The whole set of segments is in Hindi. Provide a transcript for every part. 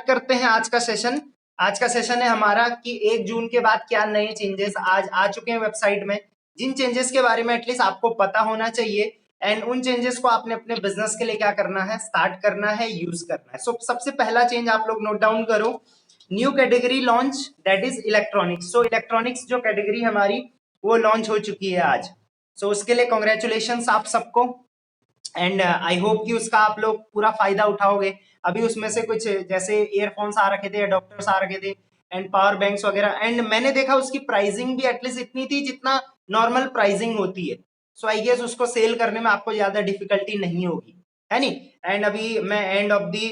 करते हैं आज का सेशन। आज का सेशन है हमारा कि 1 जून के बाद क्या नए चेंजेस आज आ चुके हैं वेबसाइट में, जिन चेंजेस के बारे में एटलीस्ट आपको पता होना चाहिए एंड उन चेंजेस को आपने अपने बिजनेस के लिए क्या करना है, स्टार्ट करना है, यूज करना है। सो सबसे पहला चेंज आप लोग नोट डाउन करो, new category launch, that is electronics. So electronics जो कैटेगरी हमारी वो लॉन्च हो चुकी है आज। सो उसके लिए कॉन्ग्रेचुलेशंस आप सबको एंड आई होप कि उसका आप लोग पूरा फायदा उठाओगे। अभी उसमें से कुछ जैसे ईयरफोन्स आ रखे थे, अडॉप्टर्स आ रखे थे एंड पावर बैंक्स वगैरह, एंड मैंने देखा उसकी प्राइसिंग भी एटलीस्ट इतनी थी जितना नॉर्मल प्राइसिंग होती है। सो आई गेस उसको सेल करने में आपको ज्यादा डिफिकल्टी नहीं होगी, है नहीं। एंड अभी मैं एंड ऑफ दी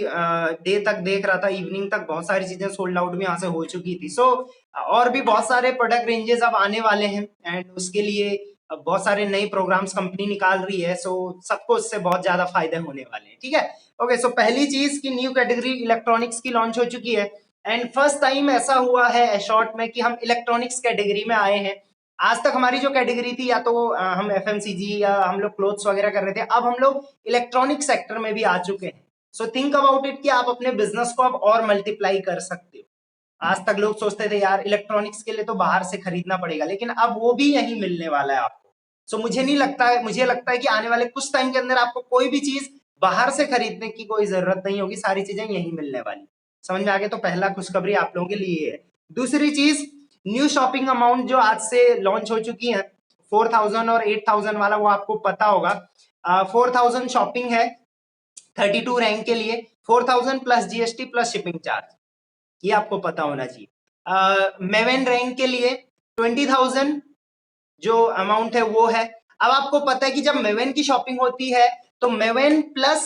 डे तक देख रहा था, इवनिंग तक बहुत सारी चीजें सोल्ड आउट भी यहाँ से हो चुकी थी। सो और भी बहुत सारे प्रोडक्ट रेंजेस अब आने वाले हैं एंड उसके लिए अब बहुत सारे नए प्रोग्राम्स कंपनी निकाल रही है। सो सबको इससे बहुत ज्यादा फायदे होने वाले हैं, ठीक है। ओके, सो पहली चीज की न्यू कैटेगरी इलेक्ट्रॉनिक्स की लॉन्च हो चुकी है एंड फर्स्ट टाइम ऐसा हुआ है एशॉर्ट में कि हम इलेक्ट्रॉनिक्स कैटेगरी में आए हैं। आज तक हमारी जो कैटेगरी थी या तो हम एफएमसीजी या हम लोग क्लोथ्स वगैरह कर रहे थे, अब हम लोग इलेक्ट्रॉनिक सेक्टर में भी आ चुके हैं। सो थिंक अबाउट इट कि आप अपने बिजनेस को अब और मल्टीप्लाई कर सकते हो। आज तक लोग सोचते थे यार इलेक्ट्रॉनिक्स के लिए तो बाहर से खरीदना पड़ेगा, लेकिन अब वो भी यहीं मिलने वाला है आपको। सो मुझे नहीं लगता है, मुझे लगता है कि आने वाले कुछ टाइम के अंदर आपको कोई भी चीज बाहर से खरीदने की कोई जरूरत नहीं होगी, सारी चीजें यहीं मिलने वाली। समझ में आ गया? तो पहला खुशखबरी आप लोगों के लिए है। दूसरी चीज, न्यू शॉपिंग अमाउंट जो आज से लॉन्च हो चुकी है 4000 और 8000 वाला, वो आपको पता होगा। 4000 शॉपिंग है 32 रैंक के लिए, 4000 plus GST plus shipping charge, ये आपको पता होना चाहिए। मेवन रैंक के लिए 20,000 जो अमाउंट है वो है। अब आपको पता है कि जब मेवन की शॉपिंग होती है तो मेवन प्लस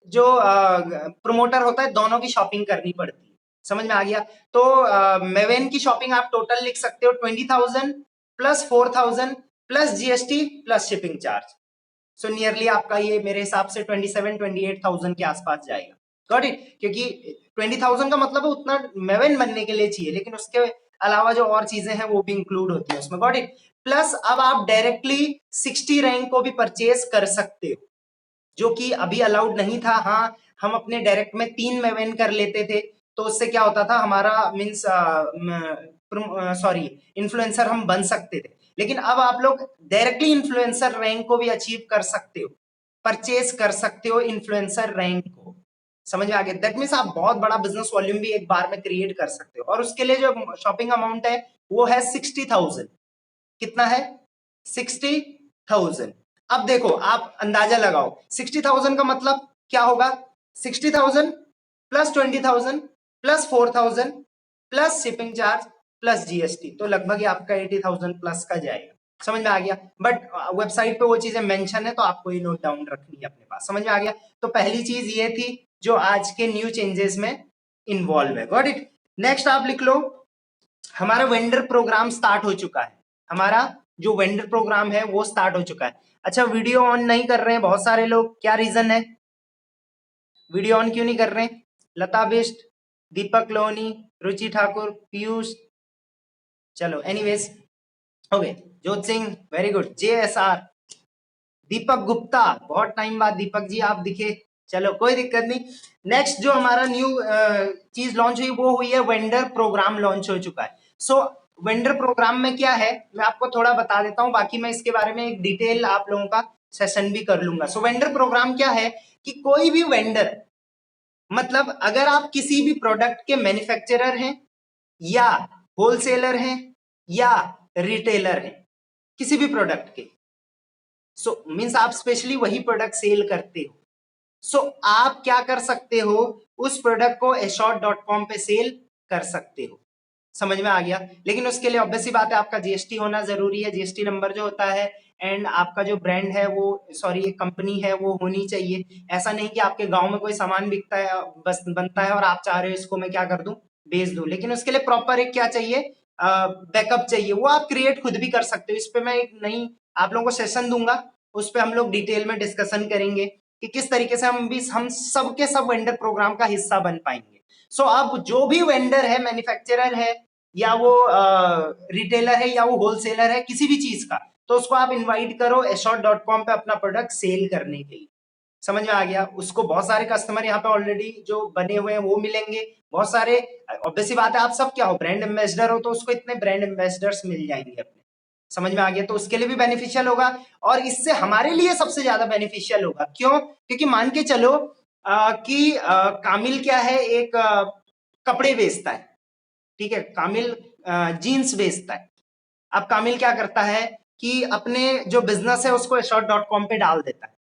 जो प्रोमोटर होता है, दोनों की शॉपिंग करनी पड़ती है। समझ में आ गया? तो मेवन की शॉपिंग आप टोटल लिख सकते हो 20,000 plus 4,000 plus GST plus shipping charge. So nearly आपका ये मेरे हिसाब से 27-28,000 के आसपास जाएगा। Got it? क्योंकि 20,000 का मतलब है उतना मेवन बनने के लिए चाहिए, लेकिन उसके अलावा जो और चीजें हैं वो भी इंक्लूड होती है उसमें। Got it? प्लस अब आप डायरेक्टली 60 रैंक को भी परचेज कर सकते हो, जो कि अभी अलाउड नहीं था। हाँ, हम अपने डायरेक्ट में 3 मेवन कर लेते थे, तो उससे क्या होता था, हमारा मीन्स सॉरी इन्फ्लुएंसर हम बन सकते थे। लेकिन अब आप लोग डायरेक्टली इन्फ्लुएंसर रैंक को भी अचीव कर सकते हो, परचेज कर सकते हो इन्फ्लुएंसर रैंक को। समझ में आ गया? दैट मीन्स आप बहुत बड़ा बिजनेस वॉल्यूम भी एक बार में क्रिएट कर सकते हो। और उसके लिए जो शॉपिंग अमाउंट है वो है 60,000। कितना है? 60,000। अब देखो, आप अंदाजा लगाओ 60,000 का मतलब क्या होगा। 60,000 plus 20,000 plus 4,000 plus shipping charge plus GST, तो लगभग आपका 80,000 प्लस का जाएगा। समझ में आ गया? बट वेबसाइट पे वो चीजें मेंशन है, तो आपको ये नोट डाउन रखनी है अपने पास। समझ में आ गया? तो पहली चीज ये थी जो आज के न्यू चेंजेस में इन्वॉल्व है। Got it? नेक्स्ट आप लिख लो, हमारा वेंडर प्रोग्राम स्टार्ट हो चुका है। हमारा जो वेंडर प्रोग्राम है वो स्टार्ट हो चुका है। अच्छा, वीडियो ऑन नहीं कर रहे हैं बहुत सारे लोग, क्या रीजन है? वीडियो ऑन क्यों नहीं कर रहे हैं? लता बिष्ट, दीपक लोहनी, रुचि ठाकुर, पीयूष, चलो एनीवेज, ओके। जोत Singh, very good. JSR, Deepak Gupta, बहुत टाइम बाद दीपक जी आप दिखे, चलो कोई दिक्कत नहीं। नेक्स्ट जो हमारा न्यू चीज लॉन्च हुई वो हुई है वेंडर प्रोग्राम लॉन्च हो चुका है। सो वेंडर प्रोग्राम में क्या है मैं आपको थोड़ा बता देता हूँ, बाकी मैं इसके बारे में एक डिटेल आप लोगों का सेशन भी कर लूंगा। सो वेंडर प्रोग्राम क्या है कि कोई भी वेंडर, मतलब अगर आप किसी भी प्रोडक्ट के मैन्युफैक्चरर हैं या होलसेलर हैं या रिटेलर हैं, किसी भी प्रोडक्ट के, सो मीन्स आप स्पेशली वही प्रोडक्ट सेल करते हो, सो आप क्या कर सकते हो, उस प्रोडक्ट को ashort.com पे सेल कर सकते हो। समझ में आ गया? लेकिन उसके लिए ऑब्वियस सी बात है आपका जीएसटी होना जरूरी है, जीएसटी नंबर जो होता है, एंड आपका जो ब्रांड है वो, सॉरी एक कंपनी है वो होनी चाहिए। ऐसा नहीं कि आपके गांव में कोई सामान बिकता है, बस बनता है और आप चाह रहे हो इसको मैं क्या कर दूं, बेच दूं, लेकिन उसके लिए प्रॉपर एक क्या चाहिए, बैकअप चाहिए। वो आप क्रिएट खुद भी कर सकते हो। इस पे मैं एक नई आप लोगों को सेशन दूंगा, उस पर हम लोग डिटेल में डिस्कशन करेंगे कि किस तरीके से हम सब के सब वेंडर प्रोग्राम का हिस्सा बन पाएंगे। सो अब जो भी वेंडर है, मैन्युफैक्चरर है या वो रिटेलर है या वो होलसेलर है किसी भी चीज का, तो उसको आप इनवाइट करो ashort.com पे अपना प्रोडक्ट सेल करने के लिए। समझ में आ गया? उसको बहुत सारे कस्टमर यहाँ पे ऑलरेडी जो बने हुए हैं वो मिलेंगे, बहुत सारे, ऑब्वियसली बात है, आप सब क्या हो, ब्रांड एम्बेसडर हो, तो उसको इतने ब्रांड एम्बेसडर्स मिल जाएंगे अपने। समझ में आ गया? तो उसके लिए भी बेनिफिशियल होगा, और इससे हमारे लिए सबसे ज्यादा बेनिफिशियल होगा। क्यों? क्योंकि मान के चलो कि कामिल क्या है, एक कपड़े बेचता है, ठीक है, कामिल जीन्स बेचता है। अब कामिल क्या करता है कि अपने जो बिजनेस है उसको ashort.com पे डाल देता है,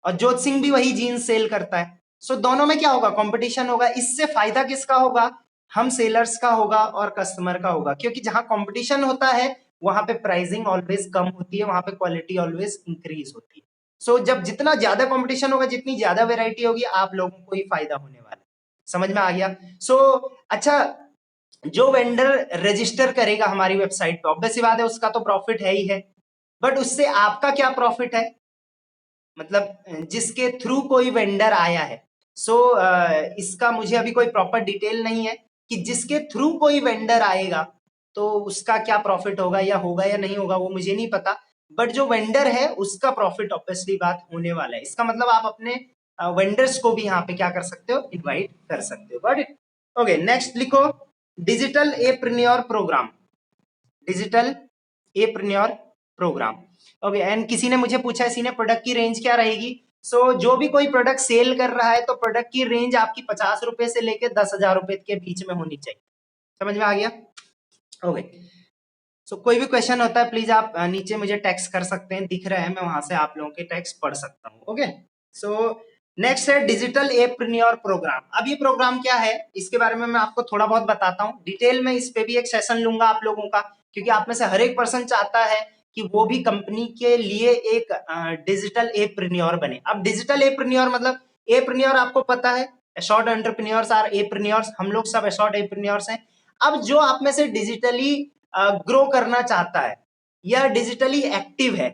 और जोत सिंह भी वही जीन्स सेल करता है। सो दोनों में क्या होगा, कंपटीशन होगा। इससे फायदा किसका होगा? हम सेलर्स का होगा और कस्टमर का होगा, क्योंकि जहां कंपटीशन होता है वहां पे प्राइसिंग ऑलवेज कम होती है, वहां पे क्वालिटी ऑलवेज इंक्रीज होती है। सो जब जितना ज्यादा कंपटीशन होगा, जितनी ज्यादा वेराइटी होगी, आप लोगों को ही फायदा होने वाला है। समझ में आ गया? सो अच्छा, जो वेंडर रजिस्टर करेगा हमारी वेबसाइट पे, ऑब्वियस सी बात है उसका तो प्रॉफिट है ही है, बट उससे आपका क्या प्रॉफिट है? मतलब जिसके थ्रू कोई वेंडर आया है। सो इसका मुझे अभी कोई प्रॉपर डिटेल नहीं है कि जिसके थ्रू कोई वेंडर आएगा तो उसका क्या प्रॉफिट होगा, या नहीं होगा, वो मुझे नहीं पता। बट जो वेंडर है उसका प्रॉफिट ऑब्वियसली बात होने वाला है। इसका मतलब आप अपने वेंडर्स को भी यहाँ पे क्या कर सकते हो, इनवाइट कर सकते हो। Got it? ओके, नेक्स्ट लिखो, digital entrepreneur programme. Digital entrepreneur programme. Okay, and किसी ने मुझे पूछा इसी ने, प्रोडक्ट की रेंज क्या रहेगी? जो भी कोई प्रोडक्ट सेल कर रहा है तो प्रोडक्ट की रेंज आपकी 50 रुपए से लेकर 10,000 रुपए के बीच में होनी चाहिए। समझ में आ गया? ओके, कोई भी क्वेश्चन होता है प्लीज आप नीचे मुझे टेक्स्ट कर सकते हैं, दिख रहा है, मैं वहां से आप लोगों के टेक्स्ट पढ़ सकता हूँ। ओके, सो नेक्स्ट है डिजिटल एप्रेन्योर प्रोग्राम। अब ये प्रोग्राम क्या है, इसके बारे में मैं आपको थोड़ा बहुत बताता हूँ डिटेल में। इस पे भी एक सेशन लूंगा आप लोगों का, क्योंकि आप में से हर एक पर्सन चाहता है कि वो भी कंपनी के लिए एक डिजिटल एप्रेन्योर बने। अब डिजिटल एप्रेन्योर मतलब, एप्रेन्योर आपको पता है, शॉर्ट एंटरप्रेन्योर्स आर एप्रेन्योर्स, हम लोग सब शॉर्ट एप्रेन्योर्स हैं। अब जो आप में से डिजिटली ग्रो करना चाहता है, या डिजिटली एक्टिव है,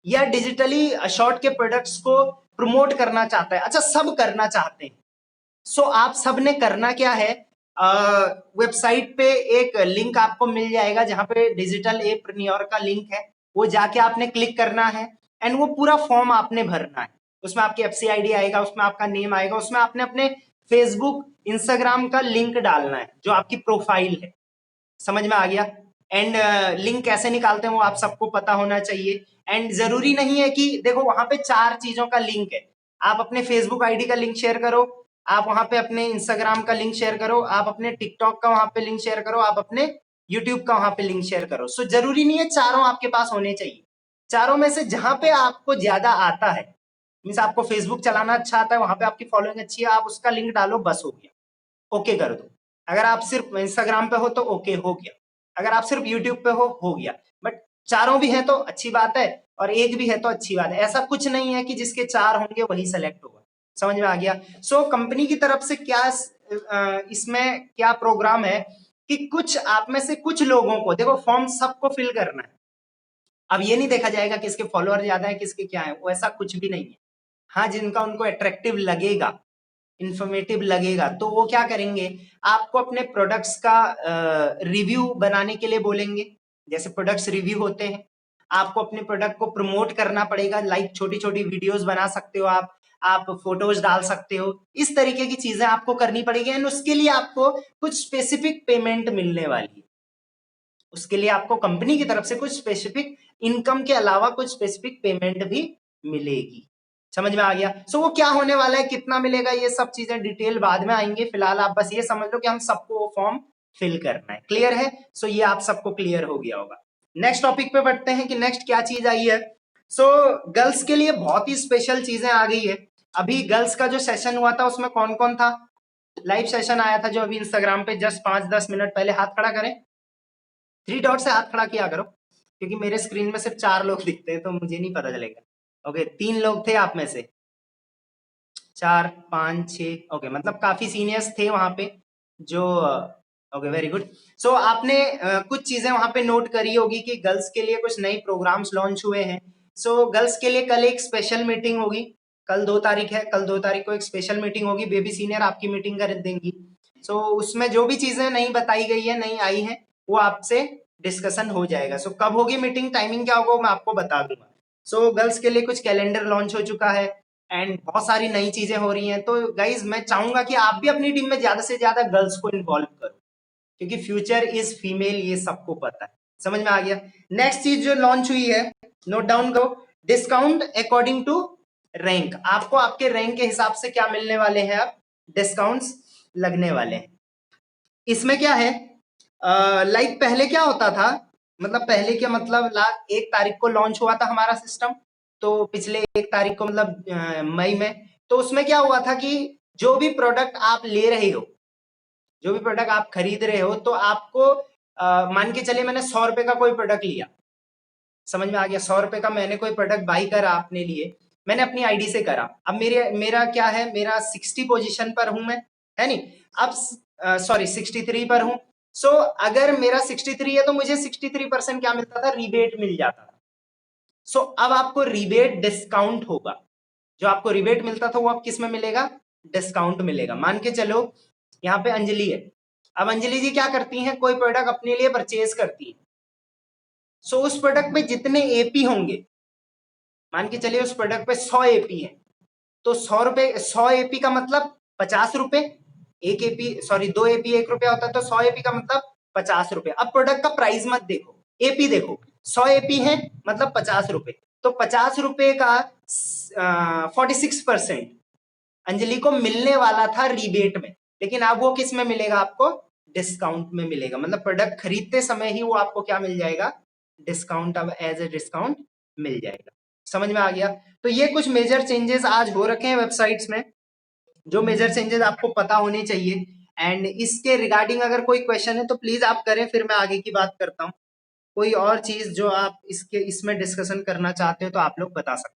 या डिजिटली शॉर्ट के प्रोडक्ट्स को प्रमोट करना चाहता है, अच्छा सब करना चाहते हैं। आप सब ने करना क्या है, वेबसाइट पे एक लिंक आपको मिल जाएगा जहां पे डिजिटल एप्रेन्योर का लिंक है, वो जाके आपने क्लिक करना है, एंड वो पूरा फॉर्म आपने भरना है। उसमें आपकी एफसी आईडी आएगा, उसमें आपका नेम आएगा, उसमें आपने अपने फेसबुक इंस्टाग्राम का लिंक डालना है, जो आपकी प्रोफाइल है। समझ में आ गया? एंड लिंक कैसे निकालते हैं वो आप सबको पता होना चाहिए। एंड जरूरी नहीं है कि, देखो वहां पे 4 चीजों का लिंक है। आप अपने फेसबुक आईडी का लिंक शेयर करो, आप वहां पे अपने इंस्टाग्राम का लिंक शेयर करो, आप अपने टिकटॉक का वहां पे लिंक शेयर करो, आप अपने यूट्यूब का वहां पे लिंक शेयर करो। जरूरी नहीं है चारों आपके पास होने चाहिए। चारों में से जहां पे आपको ज्यादा आता है, मीन्स आपको फेसबुक चलाना अच्छा आता है, वहां पे आपकी फॉलोइंग अच्छी है, आप उसका लिंक डालो, बस हो गया, ओके कर दो। अगर आप सिर्फ इंस्टाग्राम पे हो तो ओके हो गया, अगर आप सिर्फ यूट्यूब पे हो गया। बट चारों भी है तो अच्छी बात है, और एक भी है तो अच्छी बात है। ऐसा कुछ नहीं है कि जिसके 4 होंगे वही सेलेक्ट होगा। समझ में आ गया? कंपनी की तरफ से क्या इसमें क्या प्रोग्राम है कि कुछ आप में से कुछ लोगों को, देखो फॉर्म सबको फिल करना है। अब ये नहीं देखा जाएगा किसके फॉलोअर ज्यादा है किसके क्या है, वो ऐसा कुछ भी नहीं है। हाँ, जिनका उनको अट्रैक्टिव लगेगा, इंफॉर्मेटिव लगेगा, तो वो क्या करेंगे, आपको अपने प्रोडक्ट्स का रिव्यू बनाने के लिए बोलेंगे। जैसे प्रोडक्ट्स रिव्यू होते हैं, आपको अपने प्रोडक्ट को प्रमोट करना पड़ेगा, लाइक छोटी छोटी वीडियोस बना सकते हो आप फोटोज डाल सकते हो, इस तरीके की चीजें आपको करनी पड़ेगी। एंड उसके लिए आपको कुछ स्पेसिफिक पेमेंट मिलने वाली है। उसके लिए आपको कंपनी की तरफ से कुछ स्पेसिफिक इनकम के अलावा कुछ स्पेसिफिक पेमेंट भी मिलेगी। समझ में आ गया? वो क्या होने वाला है, कितना मिलेगा, ये सब चीजें डिटेल बाद में आएंगे। फिलहाल आप बस ये समझ लो कि हम सबको वो फॉर्म फिल करना है। क्लियर है? ये आप सबको क्लियर हो गया होगा। नेक्स्ट टॉपिक पे बढ़ते हैं कि नेक्स्ट क्या चीज आई है। गर्ल्स के लिए बहुत ही स्पेशल चीजें आ गई है। अभी गर्ल्स का जो सेशन हुआ था उसमें कौन कौन था, लाइव सेशन आया था जो अभी इंस्टाग्राम पे जस्ट 5-10 मिनट पहले, हाथ खड़ा करें, 3 डॉट से हाथ खड़ा किया करो, क्योंकि मेरे स्क्रीन में सिर्फ 4 लोग दिखते हैं तो मुझे नहीं पता चलेगा। ओके, 3 लोग थे आप में से, 4, 5, 6, ओके, मतलब काफी सीनियर्स थे वहां पे जो, ओके वेरी गुड। आपने कुछ चीजें वहां पे नोट करी होगी कि गर्ल्स के लिए कुछ नए प्रोग्राम्स लॉन्च हुए हैं। गर्ल्स के लिए कल एक स्पेशल मीटिंग होगी, कल 2 तारीख है, कल 2 तारीख को एक स्पेशल मीटिंग होगी, बेबी सीनियर आपकी मीटिंग कर देंगी। उसमें जो भी चीजें नहीं बताई गई है, नहीं आई है, वो आपसे डिस्कशन हो जाएगा। कब होगी मीटिंग, टाइमिंग क्या होगा, मैं आपको बता दूंगा। गर्ल्स के लिए कुछ कैलेंडर लॉन्च हो चुका है, एंड बहुत सारी नई चीजें हो रही हैं। तो गाइज मैं चाहूंगा कि आप भी अपनी टीम में ज्यादा से ज्यादा गर्ल्स को इन्वॉल्व करो, क्योंकि फ्यूचर इज फीमेल, ये सबको पता है। समझ में आ गया। नेक्स्ट चीज जो लॉन्च हुई है, नोट डाउन करो, डिस्काउंट अकॉर्डिंग टू रैंक। आपको आपके रैंक के हिसाब से क्या मिलने वाले हैं, अब डिस्काउंट्स लगने वाले हैं। इसमें क्या है, लाइक पहले क्या होता था, मतलब पहले क्या मतलब 1 तारीख को लॉन्च हुआ था हमारा सिस्टम, तो पिछले 1 तारीख को मतलब मई में। तो उसमें क्या हुआ था कि जो भी प्रोडक्ट आप ले रहे हो, जो भी प्रोडक्ट आप खरीद रहे हो, तो आपको मान के चलिए मैंने 100 रुपए का कोई प्रोडक्ट लिया, समझ में आ गया, 100 रुपए का मैंने कोई प्रोडक्ट बाई करा अपने लिए, मैंने अपनी आईडी से करा। अब मेरा क्या है, मेरा 60 पोजीशन पर हूं मैं, है नहीं, अब सॉरी 63 पर हूं। सो अगर मेरा 63 है तो मुझे 63% क्या मिलता था, रिबेट मिल जाता था। सो अब आपको रिबेट डिस्काउंट होगा, जो आपको रिबेट मिलता था वो अब किस में मिलेगा, डिस्काउंट मिलेगा। मान के चलो यहाँ पे अंजलि है, अब अंजलि जी क्या करती हैं, कोई प्रोडक्ट अपने लिए परचेज करती है। सो उस प्रोडक्ट पे जितने एपी होंगे, मान के चलिए उस प्रोडक्ट पे 100 एपी है, तो 100 रुपए, 100 एपी का मतलब 50 रुपए, एक एपी सॉरी 2 एपी 1 रुपया होता है, तो 100 एपी का मतलब 50 रुपए। अब प्रोडक्ट का प्राइस मत देखो, एपी देखो, 100 एपी है मतलब 50 रुपए, तो 50 रुपए का 46% अंजलि को मिलने वाला था रिबेट में, लेकिन अब वो किस में मिलेगा, आपको डिस्काउंट में मिलेगा। मतलब प्रोडक्ट खरीदते समय ही वो आपको क्या मिल जाएगा, डिस्काउंट, अब एज ए डिस्काउंट मिल जाएगा। समझ में आ गया। तो ये कुछ मेजर चेंजेस आज हो रखे हैं वेबसाइट्स में, जो मेजर चेंजेस आपको पता होने चाहिए। एंड इसके रिगार्डिंग अगर कोई क्वेश्चन है तो प्लीज आप करें, फिर मैं आगे की बात करता हूँ। कोई और चीज जो आप इसमें डिस्कशन करना चाहते हो तो आप लोग बता सकते हैं।